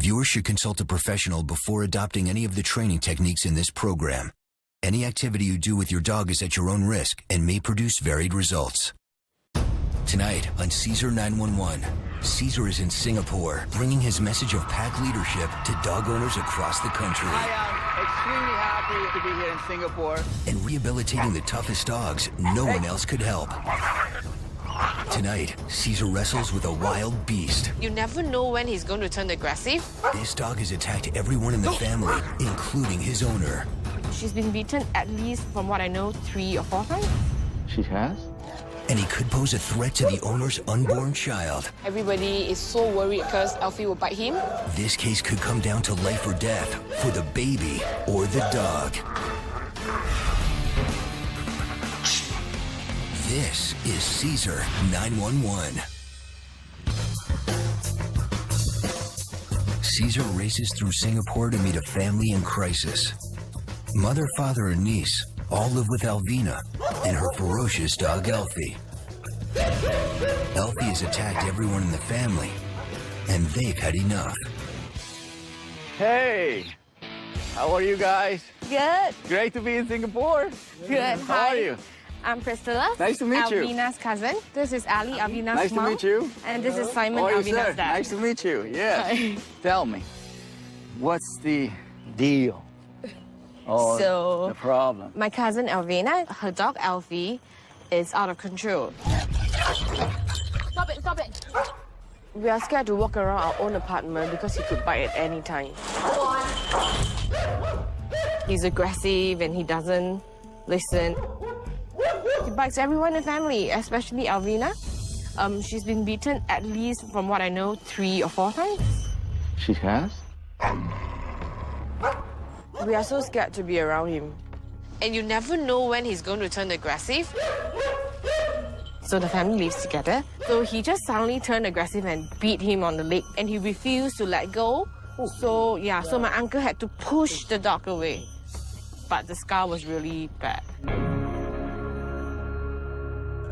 Viewers should consult a professional before adopting any of the training techniques in this program. Any activity you do with your dog is at your own risk and may produce varied results. Tonight on Cesar 911, Cesar is in Singapore, bringing his message of pack leadership to dog owners across the country. I am extremely happy to be here in Singapore. And rehabilitating the toughest dogs no one else could help. Tonight, Cesar wrestles with a wild beast. You never know when he's going to turn aggressive. This dog has attacked everyone in the family, including his owner. She's been beaten at least, from what I know, 3 or 4 times. She has? And he could pose a threat to the owner's unborn child. Everybody is so worried because Elffy will bite him. This case could come down to life or death for the baby or the dog. This is Cesar 911. Cesar races through Singapore to meet a family in crisis. Mother, father, and niece all live with Alvina and her ferocious dog, Elffy. Elffy has attacked everyone in the family, and they've had enough. Hey! How are you guys? Good. Great to be in Singapore. Good. How are you? I'm Priscilla. Nice to meet you. Alvina's cousin. This is Ali, Alvina's Nice mom. to meet you. And this is Simon, How are you, Alvina's sir? dad. Nice to meet you. Yes. Hi. Tell me, what's the deal? Oh, So- the problem. My cousin Alvina, her dog Elffy, is out of control. Stop it, stop it. We are scared to walk around our own apartment because he could bite at any time. He's aggressive and he doesn't listen. He bites everyone in the family, especially Alvina. She's been beaten at least, from what I know, 3 or 4 times. She has? We are so scared to be around him. And you never know when he's going to turn aggressive. So the family lives together. So he just suddenly turned aggressive and beat him on the leg, and he refused to let go. So yeah, so my uncle had to push the dog away. But the scar was really bad.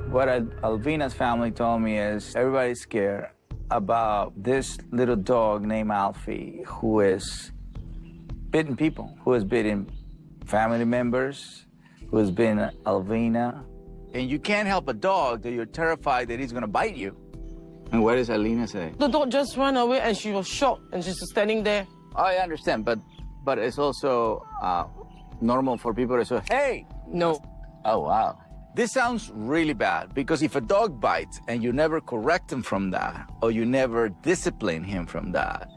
What Alvina's family told me is everybody's scared about this little dog named Elffy who is bitten people, who has bitten family members, who has been Alvina. And you can't help a dog that you're terrified that he's gonna bite you. And what does Alina say? The dog just ran away and she was shocked and she's just standing there. I understand, but it's also normal for people to say, hey! No. Oh, wow. This sounds really bad because if a dog bites and you never correct him from that, or you never discipline him from that,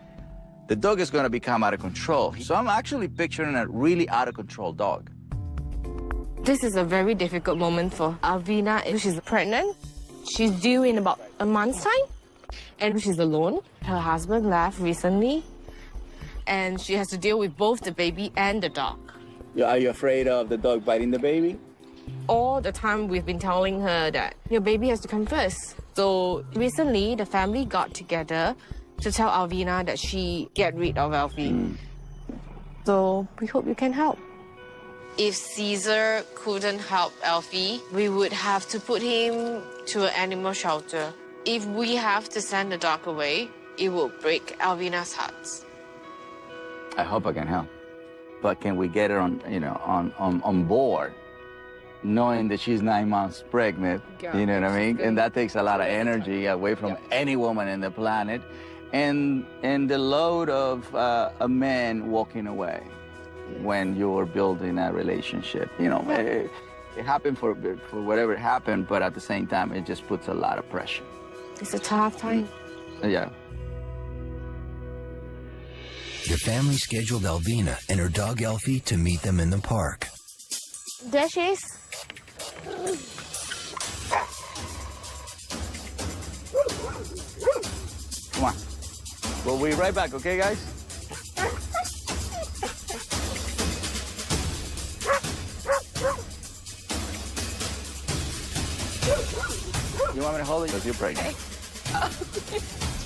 the dog is going to become out of control. So I'm actually picturing a really out of control dog. This is a very difficult moment for Alvina. She's pregnant. She's due in about a month's time. And she's alone. Her husband left recently. And she has to deal with both the baby and the dog. Are you afraid of the dog biting the baby? All the time we've been telling her that your baby has to come first. So recently the family got together to tell Alvina that she get rid of Elffy. So we hope you can help. If Cesar couldn't help Elffy, we would have to put him to an animal shelter. If we have to send the dog away, it will break Alvina's heart. I hope I can help. But can we get her on board, knowing that she's 9 months pregnant, you know what I mean? And that takes a lot of energy away from any woman in the planet. And the load of a man walking away when you're building a relationship. You know, it happened for whatever happened, but at the same time, it just puts a lot of pressure. It's a tough time. Yeah. The family scheduled Alvina and her dog Elffy to meet them in the park. There she is. Come on. We'll be right back, okay, guys? You want me to hold it? Because you're pregnant.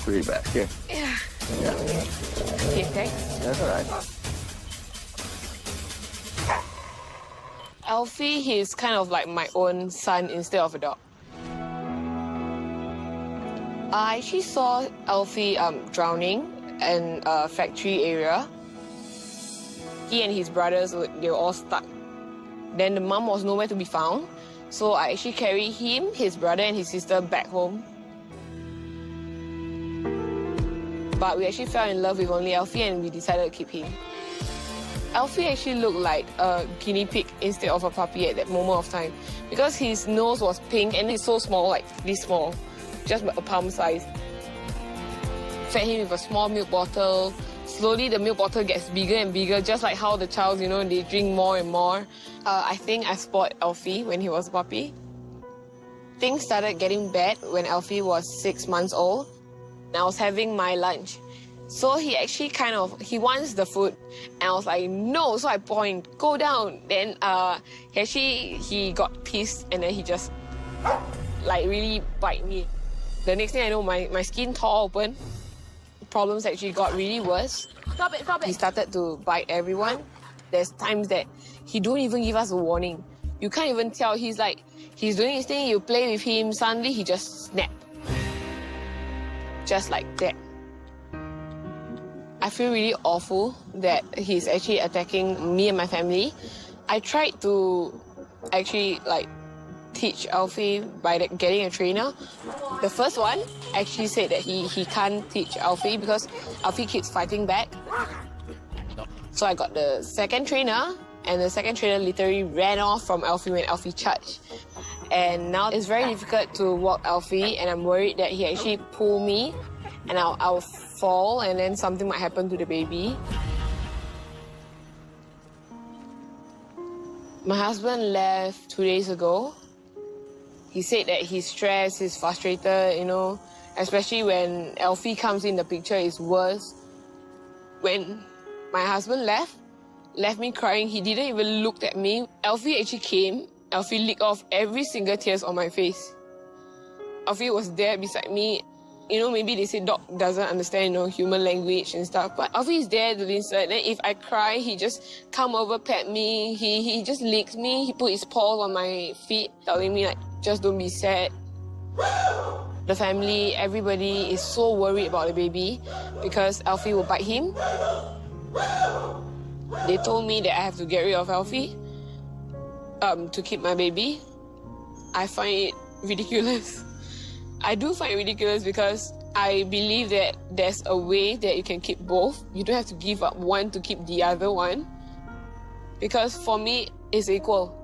Put it back. Here. Yeah. Yeah. Okay, thanks. That's all right. Elffy, he's kind of like my own son instead of a dog. I actually saw Elffy drowning in a factory area. He and his brothers, they were all stuck. Then the mom was nowhere to be found. So I actually carried him, his brother and his sister back home. But we actually fell in love with only Elffy and we decided to keep him. Elffy actually looked like a guinea pig instead of a puppy at that moment of time because his nose was pink and he's so small, like this small, just a palm size. Fed him with a small milk bottle. Slowly the milk bottle gets bigger and bigger, just like how the child, you know, they drink more and more. I think I spoiled Elffy when he was a puppy. Things started getting bad when Elffy was 6 months old. And I was having my lunch. So he actually he wants the food. And I was like, no. So I point, go down. Then he got pissed and then he just like really bite me. The next thing I know, my skin tore open. Problems actually got really worse. Stop it. He started to bite everyone. There's times that he don't even give us a warning. You can't even tell. He's doing his thing, you play with him, suddenly he just snapped. Just like that. I feel really awful that he's actually attacking me and my family. I tried to actually teach Elffy by getting a trainer. The first one actually said that he can't teach Elffy because Elffy keeps fighting back. So I got the second trainer, and the second trainer literally ran off from Elffy when Elffy charged. And now it's very difficult to walk Elffy, and I'm worried that he actually pull me and I'll fall and then something might happen to the baby. My husband left 2 days ago. He said that he's stressed, he's frustrated, you know, especially when Elffy comes in the picture, it's worse. When my husband left me crying, he didn't even look at me. Elffy actually came. Elffy licked off every single tears on my face. Elffy was there beside me. You know, maybe they say dog doesn't understand, you know, human language and stuff, but Elffy is there to listen. And if I cry, he just come over, pet me. He just licks me. He put his paws on my feet, telling me just don't be sad. The family, everybody is so worried about the baby because Elffy will bite him. They told me that I have to get rid of Elffy to keep my baby. I find it ridiculous. I do find it ridiculous because I believe that there's a way that you can keep both. You don't have to give up one to keep the other one. Because for me, it's equal.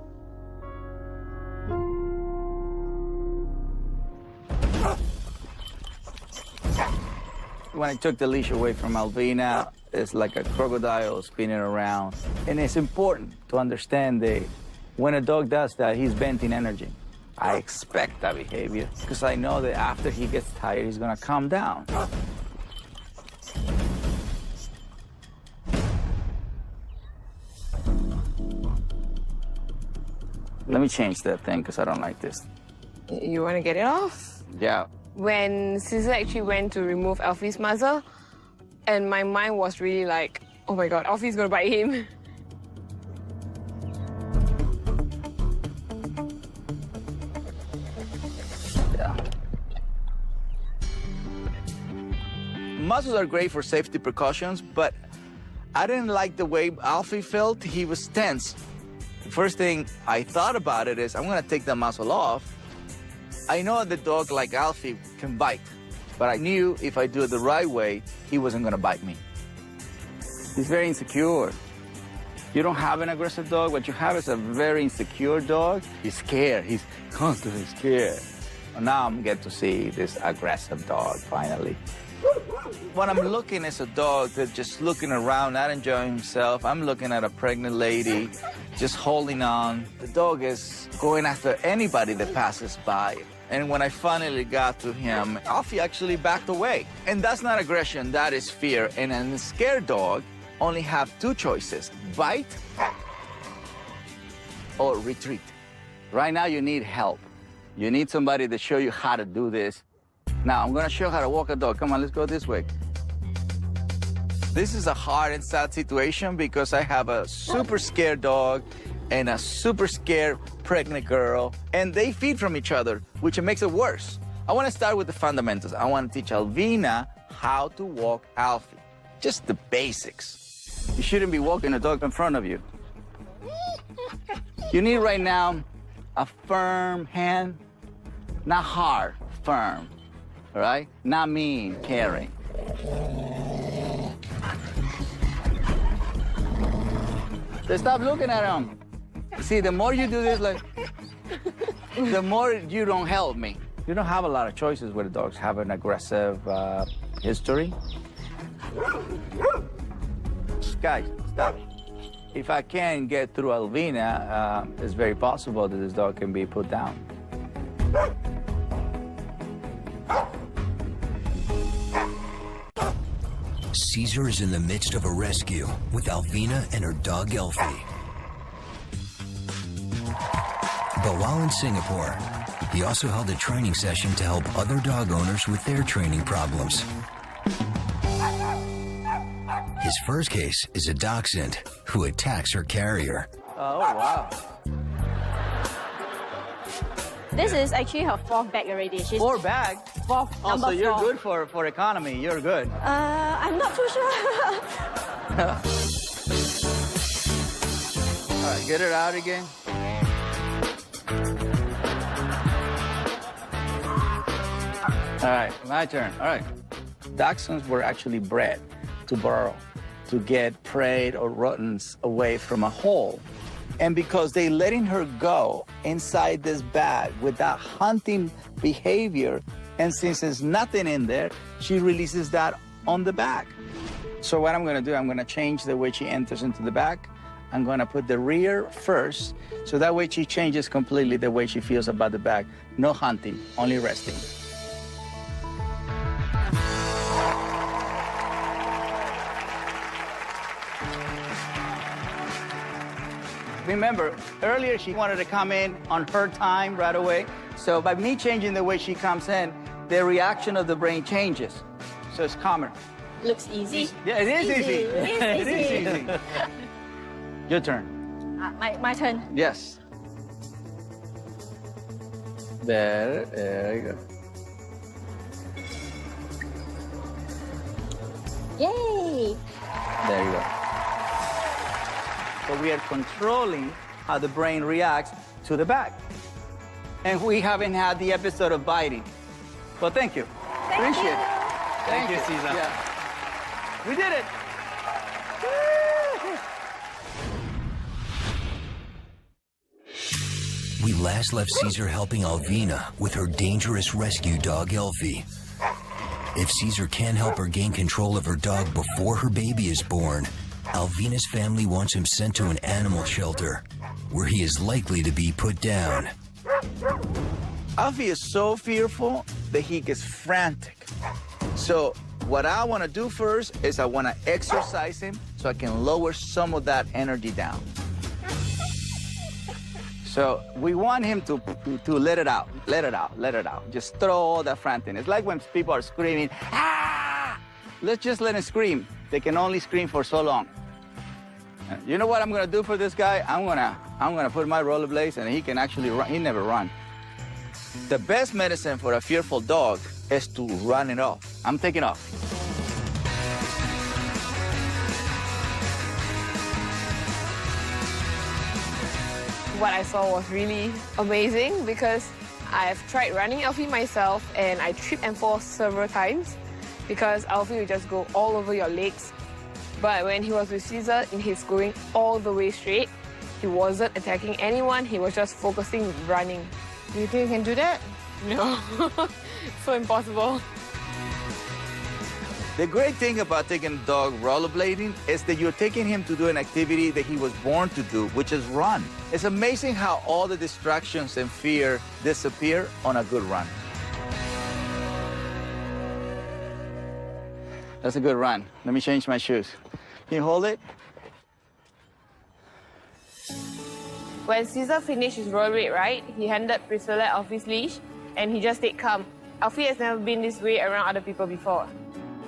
When I took the leash away from Alvina, it's like a crocodile spinning around. And it's important to understand that when a dog does that, he's venting energy. I expect that behavior because I know that after he gets tired, he's gonna calm down. Let me change that thing because I don't like this. You want to get it off? Yeah. When Cesar actually went to remove Elffy's muzzle, and my mind was really like, oh my God, Elffy's gonna bite him. Muzzles are great for safety precautions, but I didn't like the way Elffy felt. He was tense. The first thing I thought about it is I'm gonna take the muzzle off. I know the dog like Elffy can bite, but I knew if I do it the right way, he wasn't gonna bite me. He's very insecure. You don't have an aggressive dog. What you have is a very insecure dog. He's scared. He's constantly scared. Now I'm getting to see this aggressive dog finally. What I'm looking is a dog that's just looking around, not enjoying himself. I'm looking at a pregnant lady just holding on. The dog is going after anybody that passes by. And when I finally got to him, Elffy actually backed away. And that's not aggression, that is fear. And a scared dog only have two choices, bite or retreat. Right now you need help. You need somebody to show you how to do this. Now, I'm gonna show you how to walk a dog. Come on, let's go this way. This is a hard and sad situation because I have a super scared dog and a super scared pregnant girl, and they feed from each other, which makes it worse. I wanna start with the fundamentals. I wanna teach Alvina how to walk Elffy. Just the basics. You shouldn't be walking a dog in front of you. You need right now a firm hand, not hard, firm, all right? Not mean, caring. So stop looking at him. See, the more you do this, like, the more you don't help me. You don't have a lot of choices where the dogs have an aggressive history. Guys, stop. If I can get through Alvina, it's very possible that this dog can be put down. Cesar is in the midst of a rescue with Alvina and her dog Elffy. But while in Singapore, he also held a training session to help other dog owners with their training problems. His first case is a dachshund who attacks her carrier. Oh, wow. This is actually her fourth bag already. She's 4 bags? fourth, Oh, number so you're four. good for economy. You're good. I'm not too sure. All right, get it out again. All right, my turn. All right. Dachshunds were actually bred to burrow, to get prey or rodents away from a hole. And because they letting her go inside this bag with that hunting behavior, and since there's nothing in there, she releases that on the bag. So what I'm gonna do, I'm gonna change the way she enters into the bag. I'm gonna put the rear first, so that way she changes completely the way she feels about the bag. No hunting, only resting. Remember, earlier she wanted to come in on her time right away. So by me changing the way she comes in, the reaction of the brain changes. So it's calmer. Looks easy. Yeah, it is easy. It is easy. Your turn. My turn. Yes. There you go. Yay! There you go. So we are controlling how the brain reacts to the bag. And we haven't had the episode of biting. Well, thank you. Appreciate it. Thank you, Cesar. Yeah. We did it. We last left Cesar helping Alvina with her dangerous rescue dog Elffy. If Cesar can help her gain control of her dog before her baby is born, Alvina's family wants him sent to an animal shelter, where he is likely to be put down. Elffy is so fearful that he gets frantic. So what I want to do first is I want to exercise him so I can lower some of that energy down. So we want him to let it out, let it out, let it out. Just throw all that frantic. It's like when people are screaming, ah! Let's just let him scream. They can only scream for so long. You know what I'm gonna do for this guy? I'm gonna put my rollerblades and he can actually run. He never run. The best medicine for a fearful dog is to run it off. I'm taking off. What I saw was really amazing because I've tried running Elffy myself and I tripped and fall several times because Elffy would just go all over your legs. But when he was with Cesar and he's going all the way straight, he wasn't attacking anyone, he was just focusing running. Do you think you can do that? No, so impossible. The great thing about taking a dog rollerblading is that you're taking him to do an activity that he was born to do, which is run. It's amazing how all the distractions and fear disappear on a good run. That's a good run. Let me change my shoes. Can you hold it? When Cesar finished his rollerblade ride, he handed Priscilla Elffy's leash and he just stayed calm. Elffy has never been this way around other people before.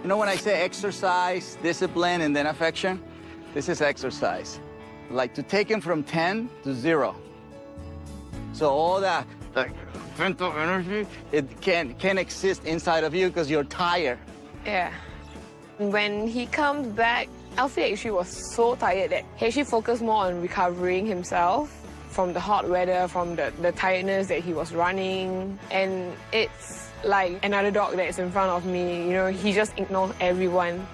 You know when I say exercise, discipline, and then affection? This is exercise. Like to take him from 10 to 0. So all that like mental energy, it can't exist inside of you because you're tired. Yeah. When he comes back, Elffy actually was so tired that he actually focused more on recovering himself from the hot weather, from the tiredness that he was running. And it's like another dog that's in front of me. You know, he just ignores everyone.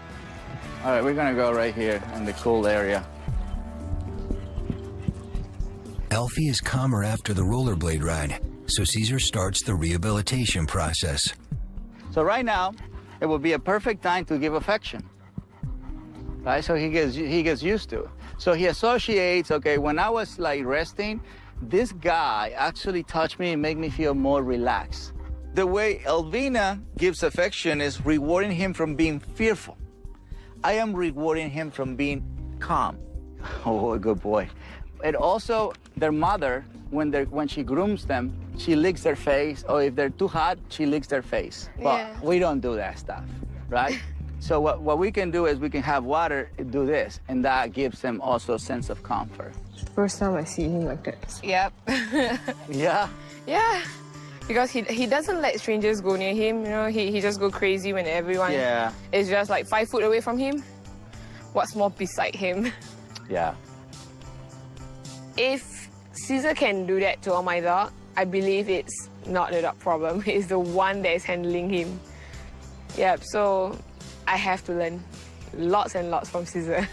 All right, we're gonna go right here in the cool area. Elffy is calmer after the rollerblade ride, so Cesar starts the rehabilitation process. So right now, it would be a perfect time to give affection, right? So he gets used to it. So he associates, okay, when I was like resting, this guy actually touched me and made me feel more relaxed. The way Alvina gives affection is rewarding him from being fearful. I am rewarding him from being calm. Oh, good boy. And also, their mother, when she grooms them, she licks their face, or if they're too hot, she licks their face. But we don't do that stuff, right? So what we can do is we can have water do this, and that gives them also a sense of comfort. First time I see him like that. Yep. Yeah? Yeah. Because he doesn't let strangers go near him, you know, he just go crazy when everyone is just like 5 foot away from him. What's more beside him? Yeah. If Cesar can do that to my dog, I believe it's not the dog problem. It's the one that is handling him. Yep, so I have to learn lots and lots from Cesar.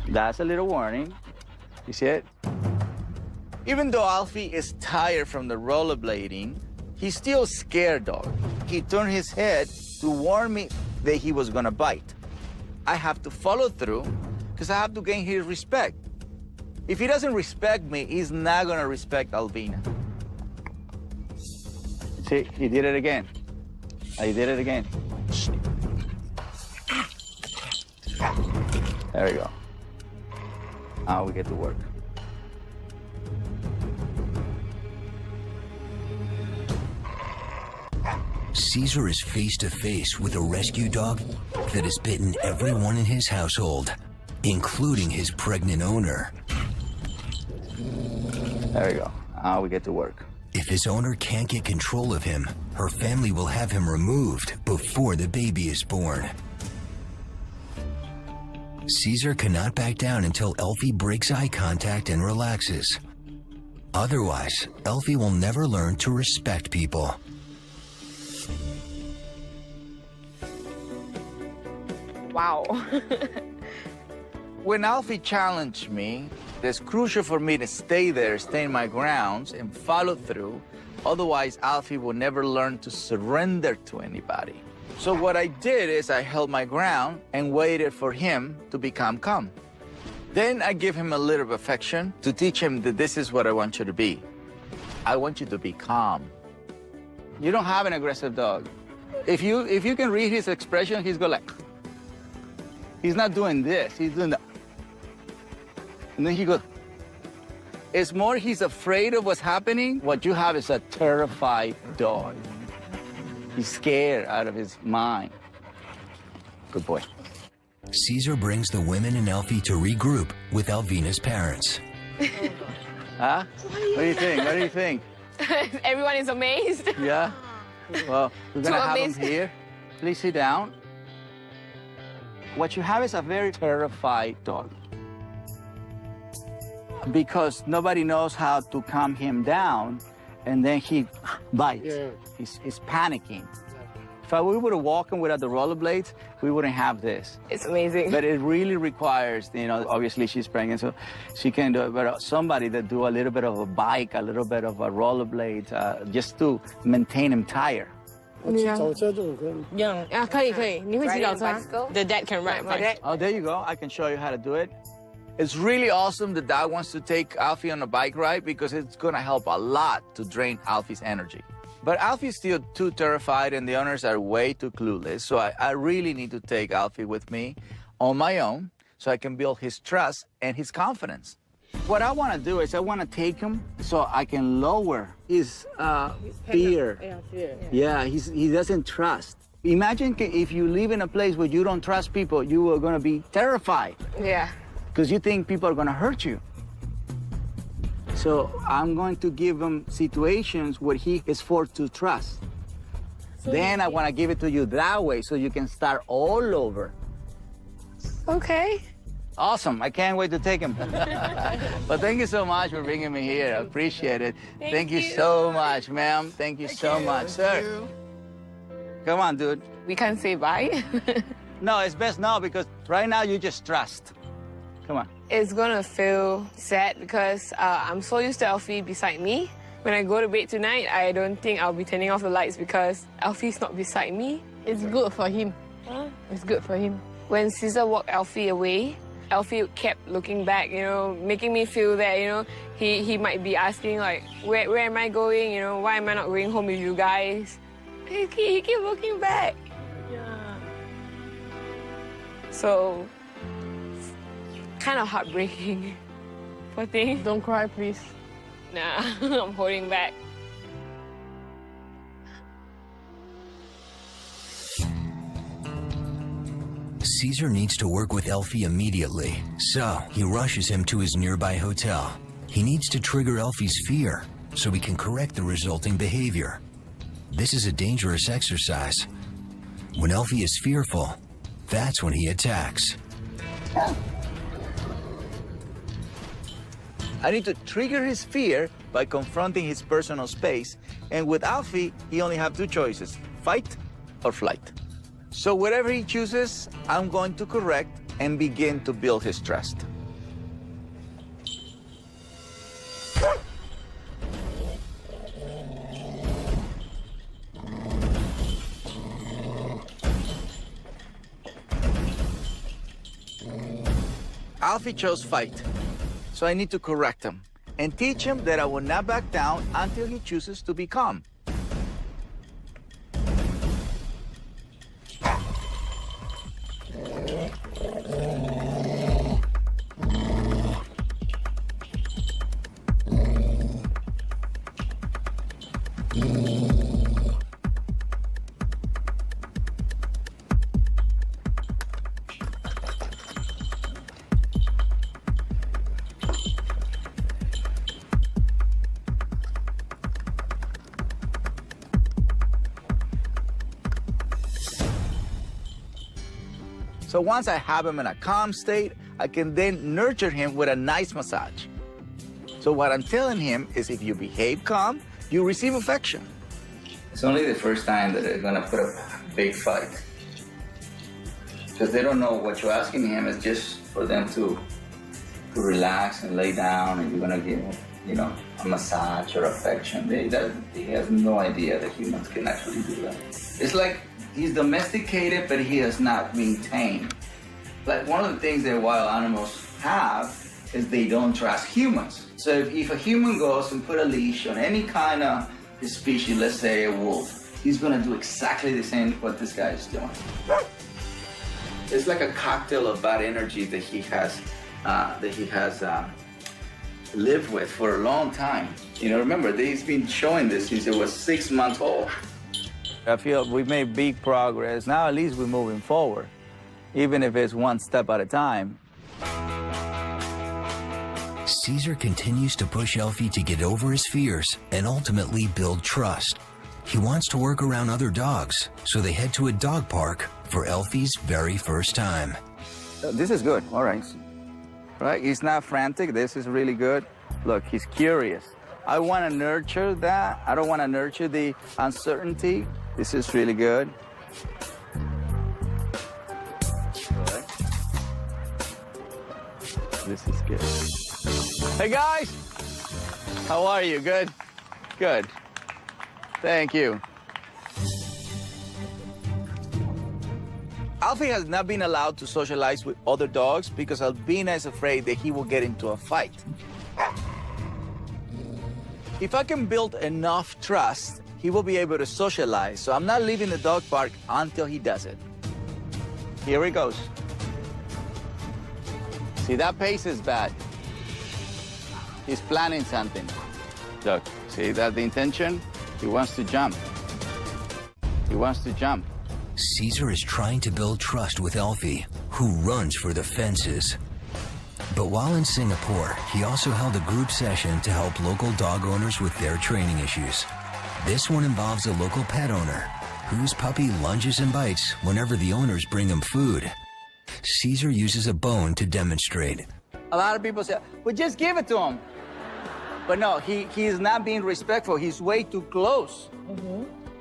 That's a little warning. You see it? Even though Elffy is tired from the rollerblading, he's still a scared dog. He turned his head to warn me that he was gonna bite. I have to follow through because I have to gain his respect. If he doesn't respect me, he's not gonna respect Alvina. See, he did it again. He did it again. There we go. Now we get to work. Cesar is face to face with a rescue dog that has bitten everyone in his household, including his pregnant owner. There we go. Now we get to work. If his owner can't get control of him, her family will have him removed before the baby is born. Cesar cannot back down until Elffy breaks eye contact and relaxes. Otherwise, Elffy will never learn to respect people. Wow. When Elffy challenged me, it's crucial for me to stay there, stay in my grounds, and follow through. Otherwise, Elffy will never learn to surrender to anybody. So what I did is I held my ground and waited for him to become calm. Then I give him a little affection to teach him that this is what I want you to be. I want you to be calm. You don't have an aggressive dog. If you can read his expression, he's going like, he's not doing this, he's doing that. And then he goes, it's more he's afraid of what's happening. What you have is a terrified dog. He's scared out of his mind. Good boy. Cesar brings the women and Elffy to regroup with Alvina's parents. Huh? What do you think? What do you think? Everyone is amazed. Yeah? Well, we're gonna have him here. Please sit down. What you have is a very terrified dog. Because nobody knows how to calm him down, and then he bites. Yeah. He's panicking. If we would have walked him without the rollerblades, we wouldn't have this. It's amazing. But it really requires, you know, obviously she's pregnant, so she can do it, but somebody that do a little bit of a bike, a little bit of a rollerblade, just to maintain him tired. Yeah. Yeah, 可以可以，你会骑脚车 The dad can ride my Oh, there you go. I can show you how to do it. It's really awesome the dog wants to take Elffy on a bike ride because it's going to help a lot to drain Elffy's energy. But Elffy's still too terrified and the owners are way too clueless. So I really need to take Elffy with me on my own so I can build his trust and his confidence. What I want to do is I want to take him so I can lower his fear. Yeah, he doesn't trust. Imagine if you live in a place where you don't trust people, you are going to be terrified. Yeah. Because you think people are going to hurt you. So I'm going to give him situations where he is forced to trust. Then I want to give it to you that way so you can start all over. Okay. Awesome. I can't wait to take him. But thank you so much for bringing me here. I appreciate it. Thank you so much, ma'am. Thank you so much, sir. Come on, dude. We can't say bye. No, it's best now because right now you just trust. Come on. It's gonna feel sad because I'm so used to Elffy beside me. When I go to bed tonight, I don't think I'll be turning off the lights because Elffie's not beside me. It's good for him. It's good for him. When Cesar walked Elffie away, Elffie kept looking back, you know, making me feel that, you know, he might be asking, like, where am I going? You know, why am I not going home with you guys? He keep looking back. Yeah. So, kind of heartbreaking. Poor thing. Don't cry, please. Nah, I'm holding back. Cesar needs to work with Elffy immediately, so he rushes him to his nearby hotel. He needs to trigger Elffy's fear so he can correct the resulting behavior. This is a dangerous exercise. When Elffy is fearful, that's when he attacks. I need to trigger his fear by confronting his personal space. And with Elffy, he only have two choices, fight or flight. So whatever he chooses, I'm going to correct and begin to build his trust. Elffy chose fight, so I need to correct him and teach him that I will not back down until he chooses to be calm. So once I have him in a calm state, I can then nurture him with a nice massage. So what I'm telling him is if you behave calm, you receive affection. It's only the first time that they're gonna put a big fight. Because they don't know what you're asking him is just for them to relax and lay down, and you're gonna give him, you know, a massage or affection. He has no idea that humans can actually do that. It's like he's domesticated, but he has not been tamed. Like one of the things that wild animals have is they don't trust humans. So if a human goes and put a leash on any kind of species, let's say a wolf, he's gonna do exactly the same what this guy is doing. It's like a cocktail of bad energy that he has lived with for a long time. You know, remember, he's been showing this since he was 6 months old. I feel we've made big progress. Now at least we're moving forward, even if it's one step at a time. Cesar continues to push Elffy to get over his fears and ultimately build trust. He wants to work around other dogs, so they head to a dog park for Elffy's very first time. This is good, all right. Right, he's not frantic, this is really good. Look, he's curious. I want to nurture that. I don't want to nurture the uncertainty. This is really good. Good. This is good. Hey guys, how are you? Good? Good. Thank you. Elffy has not been allowed to socialize with other dogs because Alvina is afraid that he will get into a fight. If I can build enough trust, he will be able to socialize, so I'm not leaving the dog park until he does it. Here he goes. See, that pace is bad. He's planning something. Look, see that the intention? He wants to jump. He wants to jump. Cesar is trying to build trust with Elffy, who runs for the fences. But while in Singapore, he also held a group session to help local dog owners with their training issues. This one involves a local pet owner whose puppy lunges and bites whenever the owners bring him food. Cesar uses a bone to demonstrate. A lot of people say, well, just give it to him. But no, he is not being respectful. He's way too close.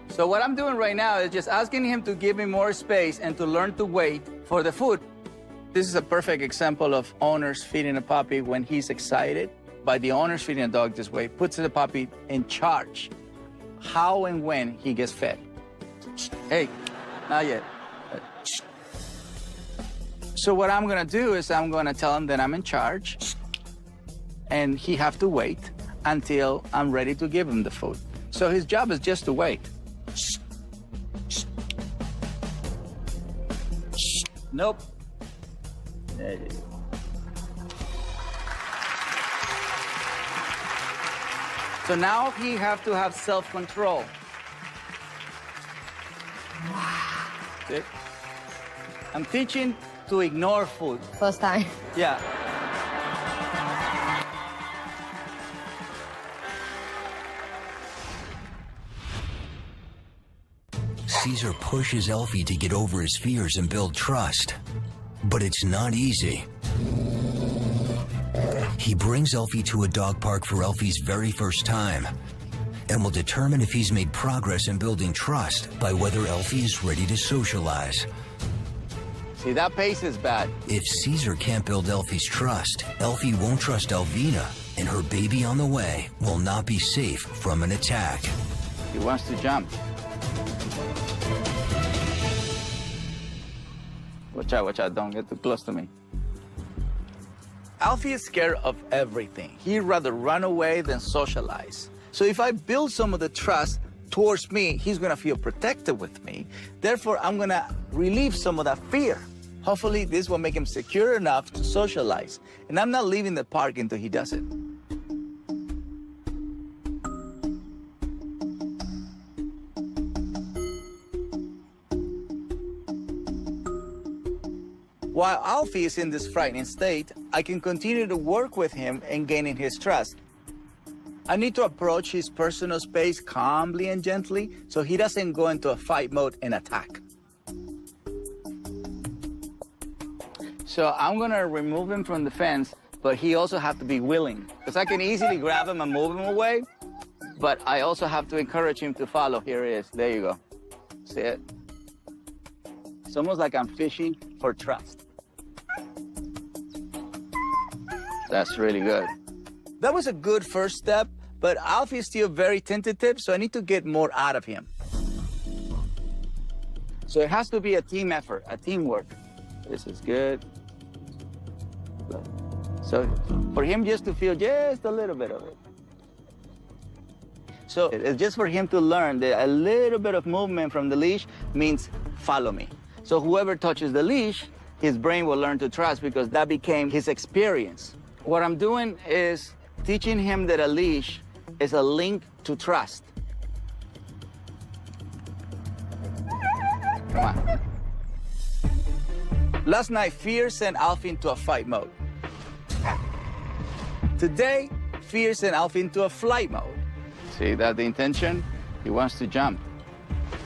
So what I'm doing right now is just asking him to give me more space and to learn to wait for the food. This is a perfect example of owners feeding a puppy when he's excited. By the owners feeding a dog this way, puts the puppy in charge. How and when he gets fed. Hey, not yet. So what I'm gonna do is I'm gonna tell him that I'm in charge and he have to wait until I'm ready to give him the food. So his job is just to wait. Nope. So now he have to have self-control. See? I'm teaching to ignore food. First time. Yeah. Cesar pushes Elffy to get over his fears and build trust. But it's not easy. He brings Elffy to a dog park for Elffy's very first time and will determine if he's made progress in building trust by whether Elffy is ready to socialize. See, that pace is bad. If Cesar can't build Elffy's trust, Elffy won't trust Alvina, and her baby on the way will not be safe from an attack. He wants to jump. Watch out, don't get too close to me. Elffy is scared of everything. He'd rather run away than socialize. So if I build some of the trust towards me, he's gonna feel protected with me. Therefore, I'm gonna relieve some of that fear. Hopefully, this will make him secure enough to socialize. And I'm not leaving the park until he does it. While Elffy is in this frightening state, I can continue to work with him and gaining his trust. I need to approach his personal space calmly and gently so he doesn't go into a fight mode and attack. So I'm gonna remove him from the fence, but he also has to be willing. Because I can easily grab him and move him away, but I also have to encourage him to follow. Here he is, there you go. See it? It's almost like I'm fishing for trust. That's really good. That was a good first step, but Elffy is still very tentative, so I need to get more out of him. So it has to be a team effort, a teamwork. This is good. So for him just to feel just a little bit of it. So it's just for him to learn that a little bit of movement from the leash means follow me. So whoever touches the leash, his brain will learn to trust because that became his experience. What I'm doing is teaching him that a leash is a link to trust. Come on. Last night, fear sent Elffy into a fight mode. Today, fear sent Elffy into a flight mode. See that the intention? He wants to jump.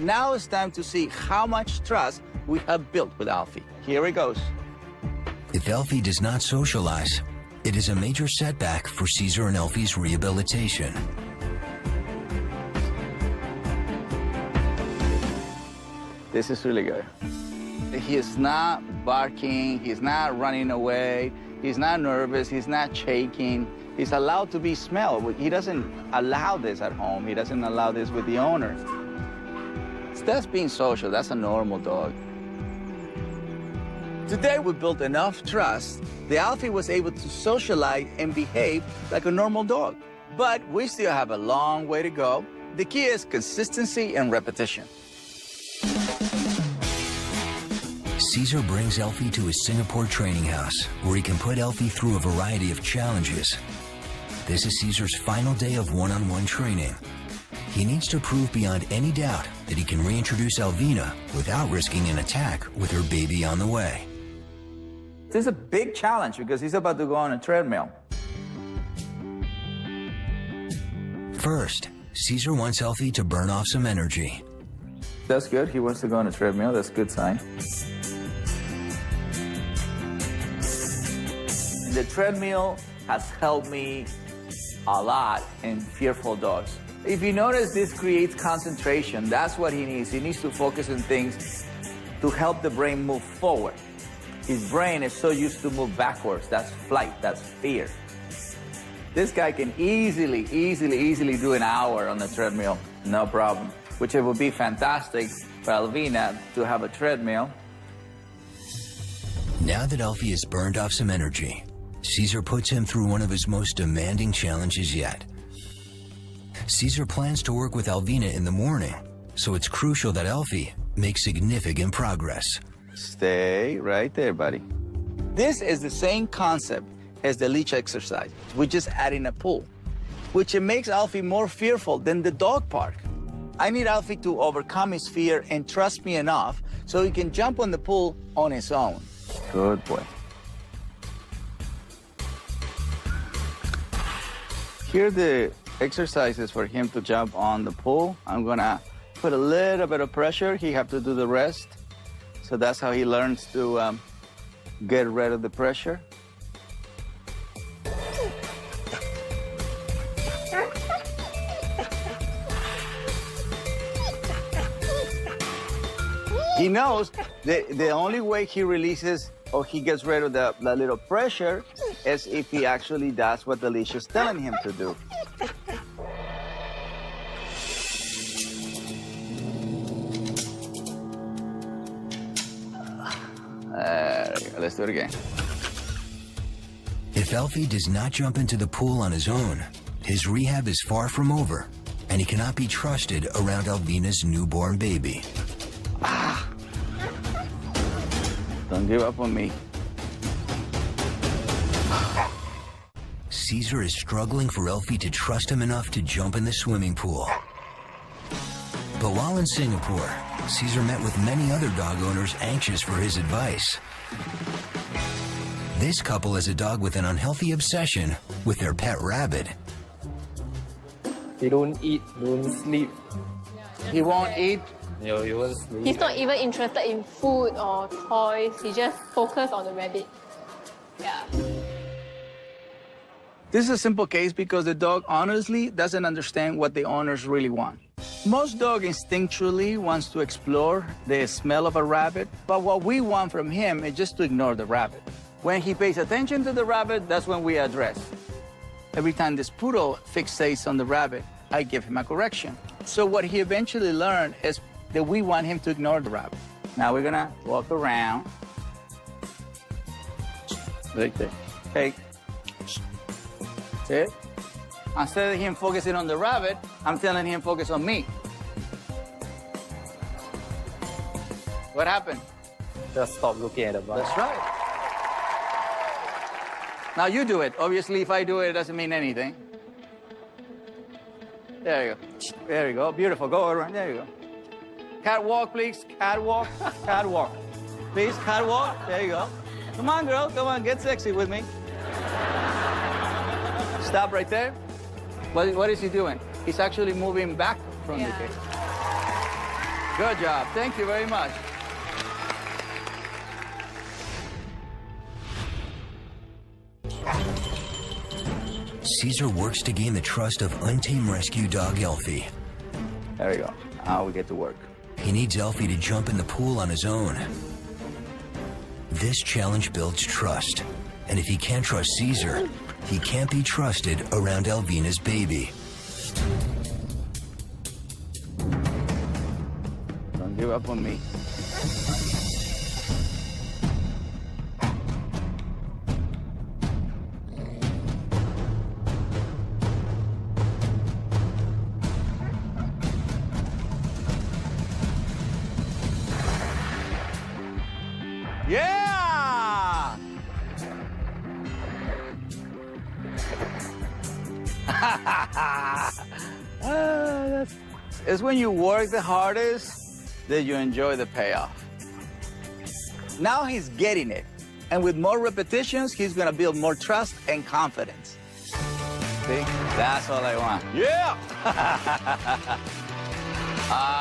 Now it's time to see how much trust we have built with Elffy. Here it goes. If Elffy does not socialize, it is a major setback for Cesar and Elffy's rehabilitation. This is really good. He is not barking, he's not running away, he's not nervous, he's not shaking. He's allowed to be smelled. He doesn't allow this at home. He doesn't allow this with the owner. That's being social. That's a normal dog. Today, we built enough trust that Elffy was able to socialize and behave like a normal dog. But we still have a long way to go. The key is consistency and repetition. Cesar brings Elffy to his Singapore training house, where he can put Elffy through a variety of challenges. This is Cesar's final day of one-on-one training. He needs to prove beyond any doubt that he can reintroduce Alvina without risking an attack with her baby on the way. This is a big challenge because he's about to go on a treadmill. First, Cesar wants Elffy to burn off some energy. That's good. He wants to go on a treadmill. That's a good sign. The treadmill has helped me a lot in fearful dogs. If you notice, this creates concentration. That's what he needs. He needs to focus on things to help the brain move forward. His brain is so used to move backwards. That's flight, that's fear. This guy can easily do an hour on the treadmill, no problem. Which it would be fantastic for Alvina to have a treadmill. Now that Elffy has burned off some energy, Cesar puts him through one of his most demanding challenges yet. Cesar plans to work with Alvina in the morning, so it's crucial that Elffy makes significant progress. Stay right there, buddy. This is the same concept as the leash exercise. We're just adding a pull, which it makes Elffy more fearful than the dog park. I need Elffy to overcome his fear and trust me enough so he can jump on the pool on his own. Good boy. Here are the exercises for him to jump on the pool. I'm gonna put a little bit of pressure. He have to do the rest. So that's how he learns to get rid of the pressure. He knows the only way he releases or he gets rid of the little pressure is if he actually does what the leash is telling him to do. There we go. Let's do it again. If Elffy does not jump into the pool on his own, his rehab is far from over, and he cannot be trusted around Alvina's newborn baby. Don't give up on me. Cesar is struggling for Elffy to trust him enough to jump in the swimming pool. But while in Singapore, Cesar met with many other dog owners anxious for his advice. This couple has a dog with an unhealthy obsession with their pet rabbit. He don't eat, don't sleep. He won't eat. No, he won't sleep. He's not even interested in food or toys. He just focuses on the rabbit. Yeah. This is a simple case because the dog honestly doesn't understand what the owners really want. Most dogs instinctually wants to explore the smell of a rabbit, but what we want from him is just to ignore the rabbit. When he pays attention to the rabbit, that's when we address. Every time this poodle fixates on the rabbit, I give him a correction. So what he eventually learned is that we want him to ignore the rabbit. Now we're gonna walk around. Right there. Take. See? Instead of him focusing on the rabbit, I'm telling him focus on me. What happened? Just stop looking at the bus. That's right. Now you do it. Obviously, if I do it, it doesn't mean anything. There you go. There you go. Beautiful. Go around. There you go. Catwalk, please. Catwalk. Catwalk. Please, catwalk. There you go. Come on, girl. Come on. Get sexy with me. Stop right there. What is he doing? He's actually moving back from the cage. Good job. Thank you very much. Cesar works to gain the trust of untamed rescue dog Elffy. There we go. Now we get to work. He needs Elffy to jump in the pool on his own. This challenge builds trust, and if he can't trust Cesar, he can't be trusted around Alvina's baby. Don't give up on me. Yeah! It's when you work the hardest that you enjoy the payoff. Now he's getting it. And with more repetitions, he's gonna build more trust and confidence. See? That's all I want. Yeah!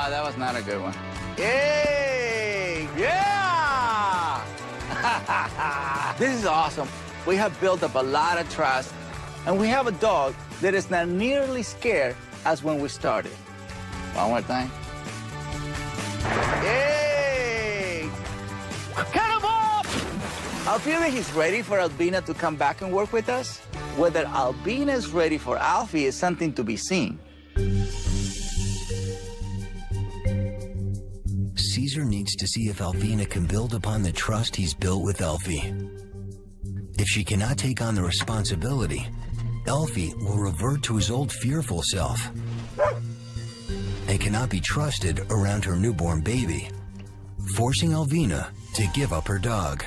That was not a good one. Yay! Yeah! This is awesome. We have built up a lot of trust, and we have a dog that is not nearly scared as when we started. One more time. Yay! Cannonball! I feel like he's ready for Alvina to come back and work with us. Whether Alvina is ready for Elffy is something to be seen. Cesar needs to see if Alvina can build upon the trust he's built with Elffy. If she cannot take on the responsibility, Elffy will revert to his old fearful self and cannot be trusted around her newborn baby, forcing Alvina to give up her dog.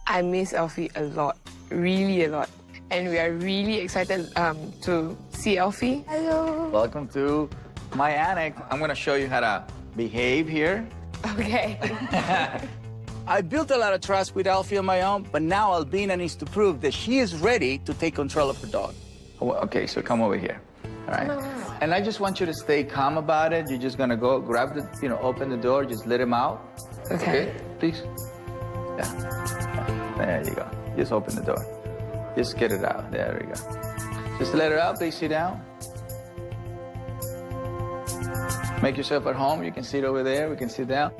I miss Elffy a lot, really a lot. And we are really excited to see Elffy. Hello. Welcome to my annex. I'm going to show you how to behave here. Okay. I built a lot of trust with Elffy on my own, but now Alvina needs to prove that she is ready to take control of her dog. Okay, so come over here. All right. And I just want you to stay calm about it. You're just going to go grab the, open the door, just let him out. Okay. Please. Yeah. There you go. Just open the door. Just get it out. There we go. Just let her out. Please sit down. Make yourself at home. You can sit over there. We can sit down.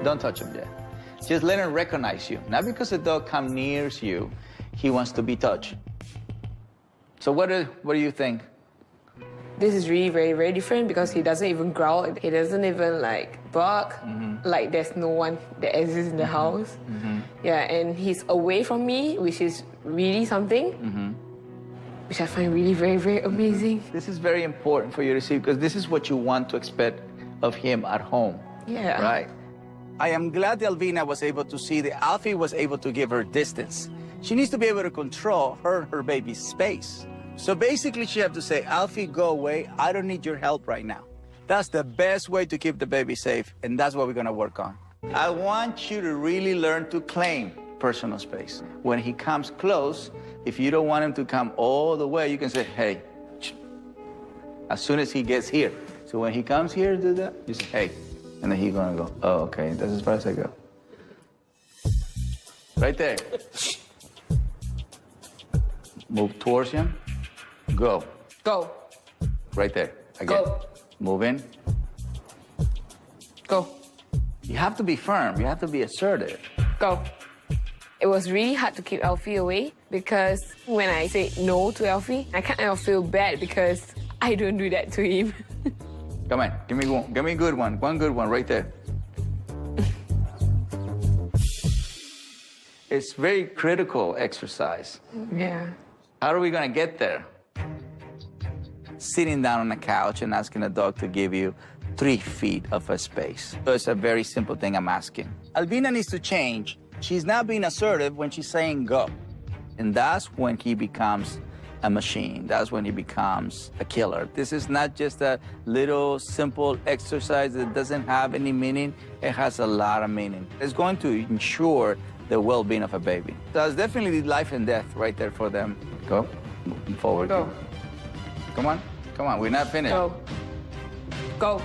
Don't touch him yet. Just let him recognize you. Not because the dog comes near you, he wants to be touched. So what do you think? This is really very, very different because he doesn't even growl. He doesn't even bark. Like there's no one that exists in the house. Yeah, and he's away from me, which is really something, which I find really very, very amazing. This is very important for you to see because this is what you want to expect of him at home. Yeah. Right? I am glad that Alvina was able to see that Elffy was able to give her distance. She needs to be able to control her baby's space. So basically, she has to say, Elffy, go away. I don't need your help right now. That's the best way to keep the baby safe, and that's what we're going to work on. I want you to really learn to claim personal space. When he comes close, if you don't want him to come all the way, you can say, hey, as soon as he gets here. So when he comes here, do that, you say, hey, and then he's going to go, oh, okay, that's as far as I go. Right there. Move towards him. Go. Go. Right there. Again. Go. Move in. Go. You have to be firm. You have to be assertive. Go. It was really hard to keep Elffy away because when I say no to Elffy, I kind of feel bad because I don't do that to him. Come on. Give me one. Give me a good one. One good one right there. It's very critical exercise. Yeah. How are we going to get there? Sitting down on a couch and asking a dog to give you 3 feet of a space. So it's a very simple thing I'm asking. Alvina needs to change. She's not being assertive when she's saying go. And that's when he becomes a machine. That's when he becomes a killer. This is not just a little simple exercise that doesn't have any meaning. It has a lot of meaning. It's going to ensure the well-being of a baby. That's definitely life and death right there for them. Go. Moving forward. Go. Come on. Come on. We're not finished. Go. Go.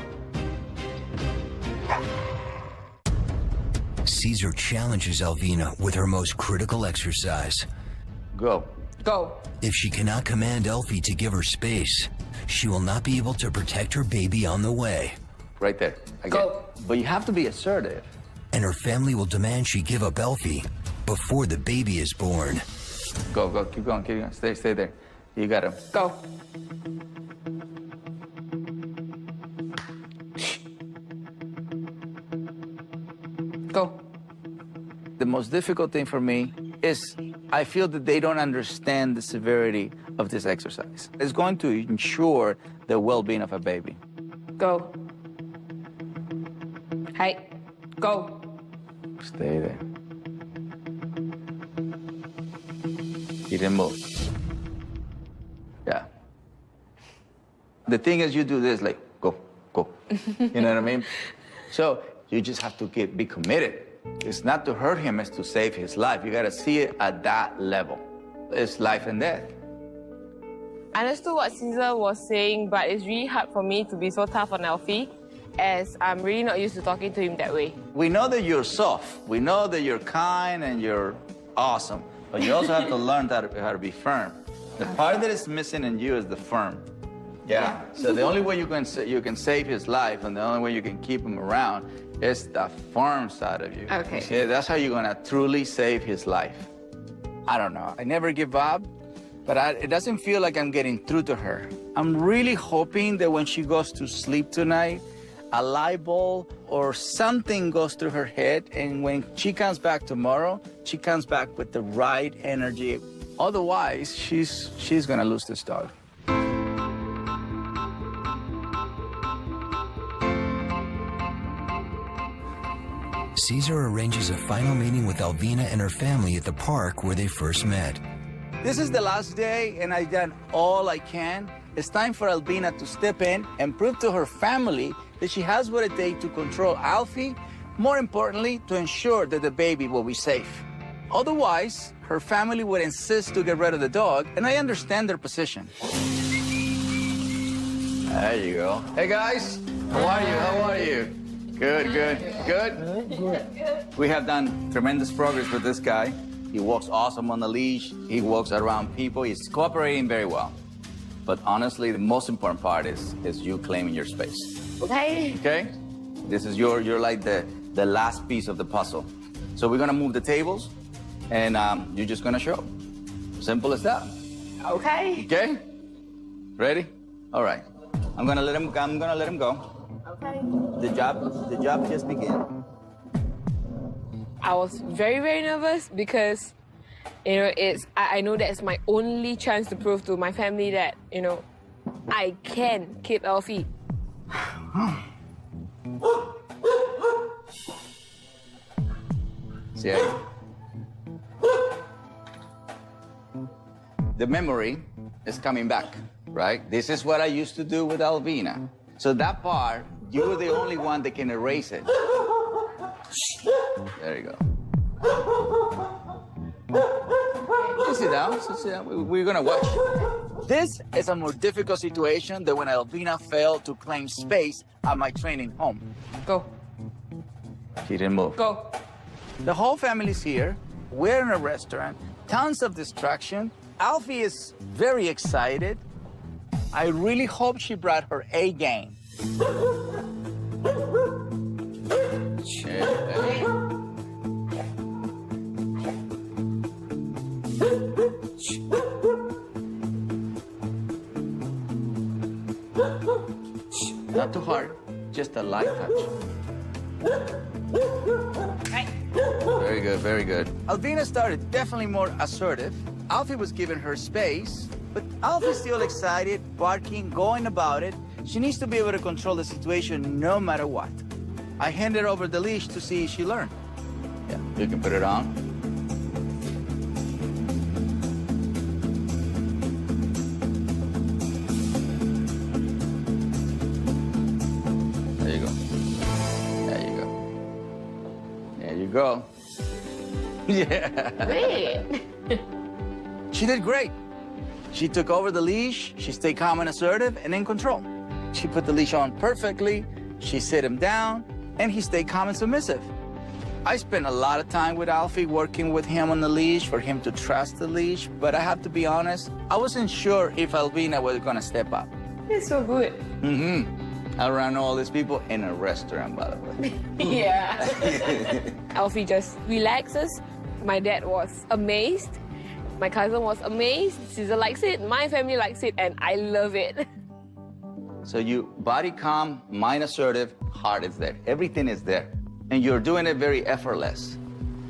Cesar challenges Alvina with her most critical exercise. Go. Go. If she cannot command Elffy to give her space, she will not be able to protect her baby on the way. Right there. Again. Go. But you have to be assertive. And her family will demand she give up Elffy before the baby is born. Go, go. Keep going, keep going. Stay there. You got him. Go. Go. The most difficult thing for me is I feel that they don't understand the severity of this exercise. It's going to ensure the well-being of a baby. Go. Hey. Go. Stay there. He didn't move. Yeah. The thing is, you do this like, go, go. You know what I mean? So you just have to be committed. It's not to hurt him, it's to save his life. You got to see it at that level. It's life and death. I understood what Cesar was saying, but it's really hard for me to be so tough on Elffy as I'm really not used to talking to him that way. We know that you're soft. We know that you're kind and you're awesome. But you also have to learn how to be firm. The part that is missing in you is the firm. Yeah. So the only way you can save his life and the only way you can keep him around is the firm side of you. Okay. See, that's how you're gonna truly save his life. I don't know. I never give up, but it doesn't feel like I'm getting through to her. I'm really hoping that when she goes to sleep tonight, a light bulb or something goes through her head, and when she comes back tomorrow, she comes back with the right energy. Otherwise, she's gonna lose this dog. Cesar arranges a final meeting with Alvina and her family at the park where they first met. This is the last day, and I've done all I can. It's time for Alvina to step in and prove to her family that she has what it takes to control Elffy, more importantly, to ensure that the baby will be safe. Otherwise, her family would insist to get rid of the dog, and I understand their position. There you go. Hey, guys. How are you? How are you? Good, good, good? Good. We have done tremendous progress with this guy. He walks awesome on the leash. He walks around people. He's cooperating very well. But honestly, the most important part is you claiming your space. Okay. Okay? This is you're like the last piece of the puzzle. So we're gonna move the tables, and you're just gonna show. Simple as that. Okay. Okay? Ready? All right. I'm gonna let him go. Okay. The job just began. I was very, very nervous because, I know that's my only chance to prove to my family that, I can keep Elffy. See, the memory is coming back, right? This is what I used to do with Alvina. So that part, you were the only one that can erase it. There you go. Just sit down. We're gonna watch. This is a more difficult situation than when Alvina failed to claim space at my training home. Go. She didn't move. Go. The whole family's here. We're in a restaurant. Tons of distraction. Elffy is very excited. I really hope she brought her A game. Not too hard, just a light touch. Very good, very good. Alvina started definitely more assertive. Elffy was giving her space, but Elffy's still excited, barking, going about it. She needs to be able to control the situation no matter what. I handed over the leash to see if she learned. Yeah, you can put it on. There you go. There you go. There you go. Yeah. Great. She did great. She took over the leash, she stayed calm and assertive and in control. She put the leash on perfectly, she sit him down, and he stayed calm and submissive. I spent a lot of time with Elffy working with him on the leash for him to trust the leash, but I have to be honest, I wasn't sure if Alvina was gonna step up. It's so good. Around all these people in a restaurant, by the way. Yeah. Elffy just relaxes. My dad was amazed. My cousin was amazed. Cesar likes it. My family likes it, and I love it. So you body calm, mind assertive, heart is there. Everything is there. And you're doing it very effortless.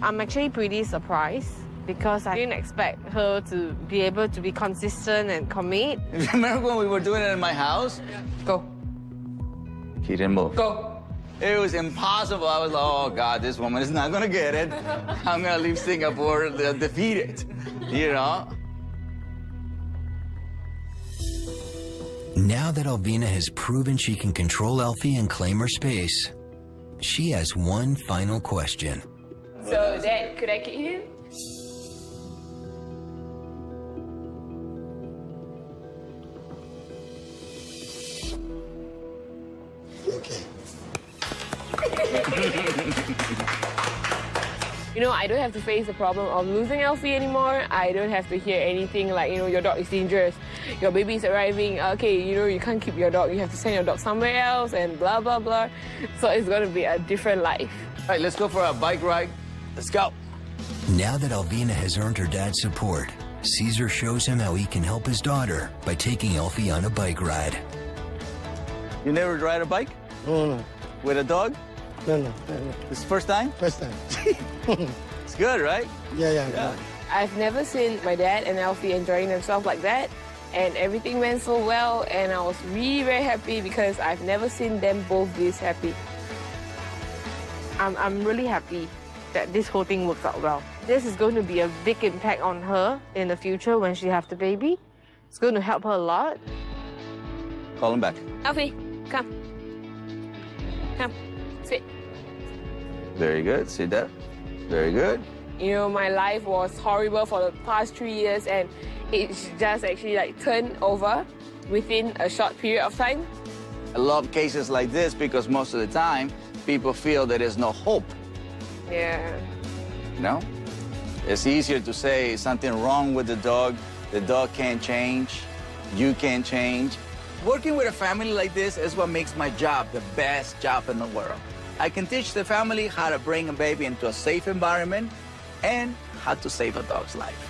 I'm actually pretty surprised because I didn't expect her to be able to be consistent and commit. Remember when we were doing it in my house? Go. She didn't move. Go. It was impossible. I was like, oh, God, this woman is not going to get it. I'm going to leave Singapore defeated, you know? Now that Alvina has proven she can control Elffy and claim her space, she has one final question. So, Dad, could I kick him? Okay. You know, I don't have to face the problem of losing Elffy anymore. I don't have to hear anything like, you know, your dog is dangerous, your baby is arriving, okay, you know, you can't keep your dog, you have to send your dog somewhere else and blah, blah, blah. So it's going to be a different life. All right, let's go for a bike ride. Let's go. Now that Alvina has earned her dad's support, Cesar shows him how he can help his daughter by taking Elffy on a bike ride. You never ride a bike? No. With a dog? No. This is the first time? First time. It's good, right? Yeah. I've never seen my dad and Elffy enjoying themselves like that, and everything went so well, and I was really very happy because I've never seen them both this happy. I'm really happy that this whole thing works out well. This is going to be a big impact on her in the future when she has the baby. It's going to help her a lot. Call him back. Elffy, come. Come, sit. Very good. Sit there. Very good. You know, my life was horrible for the past 3 years, and it's just actually like turned over within a short period of time. I love cases like this because most of the time, people feel there is no hope. Yeah. You know? It's easier to say something wrong with the dog can't change, you can't change. Working with a family like this is what makes my job the best job in the world. I can teach the family how to bring a baby into a safe environment and how to save a dog's life.